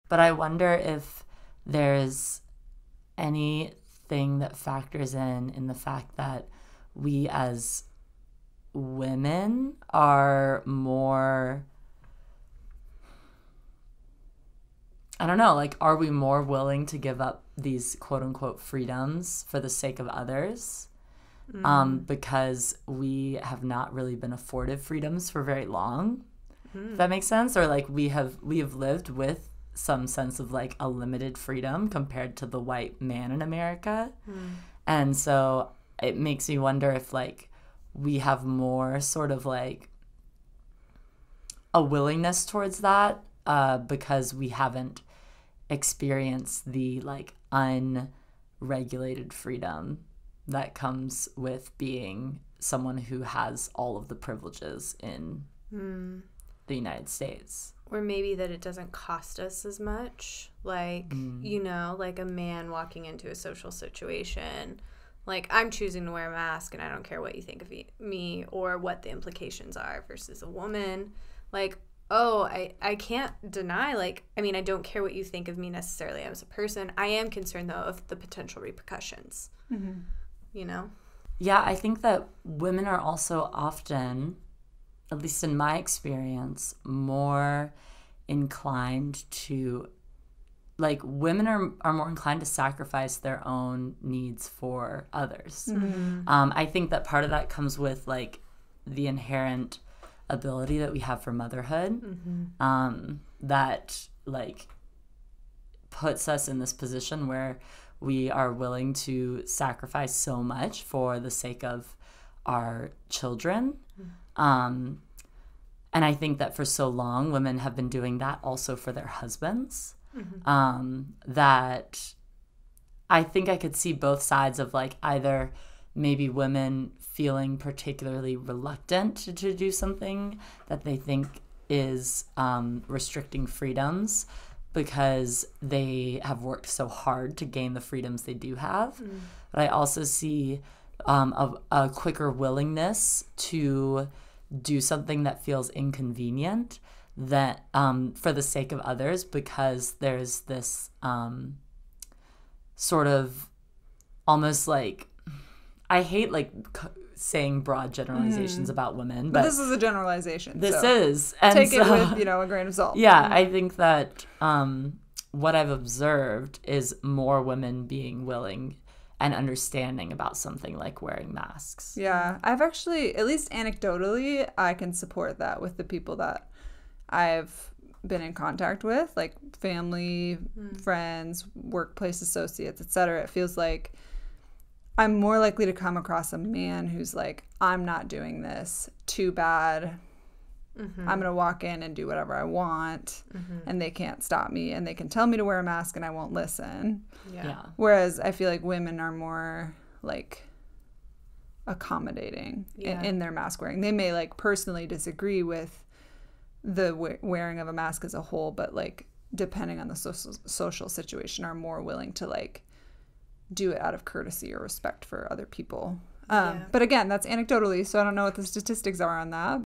But I wonder if there's anything that factors in the fact that we as women are more, I don't know, like, are we more willing to give up these quote unquote freedoms for the sake of others? Because we have not really been afforded freedoms for very long. If that makes sense? Or like we have lived with some sense of like a limited freedom compared to the white man in America. And so it makes me wonder if like we have more sort of like a willingness towards that because we haven't experienced the like unregulated freedom that comes with being someone who has all of the privileges in the United States. Or maybe that it doesn't cost us as much. Like, you know, like a man walking into a social situation. Like, I'm choosing to wear a mask and I don't care what you think of me or what the implications are, versus a woman. Like, oh, I can't deny, like, I mean, I don't care what you think of me necessarily as a person. I am concerned, though, of the potential repercussions. You know? Yeah, I think that women are also often, at least in my experience, more inclined to, like, women are more inclined to sacrifice their own needs for others. I think that part of that comes with, like, the inherent ability that we have for motherhood that, like, puts us in this position where we are willing to sacrifice so much for the sake of our children. And I think that for so long, women have been doing that also for their husbands. That I think I could see both sides of, like, either maybe women feeling particularly reluctant to do something that they think is restricting freedoms because they have worked so hard to gain the freedoms they do have. But I also see a quicker willingness to do something that feels inconvenient that for the sake of others, because there's this sort of almost like, I hate like saying broad generalizations about women, but this is a generalization. This so is. And take so, it with, you know, a grain of salt. Yeah, I think that what I've observed is more women being willing and understanding about something like wearing masks. Yeah, I've actually, at least anecdotally, I can support that with the people that I've been in contact with, like family, friends, workplace associates, etc. It feels like I'm more likely to come across a man who's like, I'm not doing this, too bad. I'm going to walk in and do whatever I want, and they can't stop me, and they can tell me to wear a mask and I won't listen. Yeah. Whereas I feel like women are more like accommodating in their mask wearing. They may like personally disagree with the wearing of a mask as a whole, but like depending on the social situation are more willing to like do it out of courtesy or respect for other people. But again, that's anecdotally, so I don't know what the statistics are on that.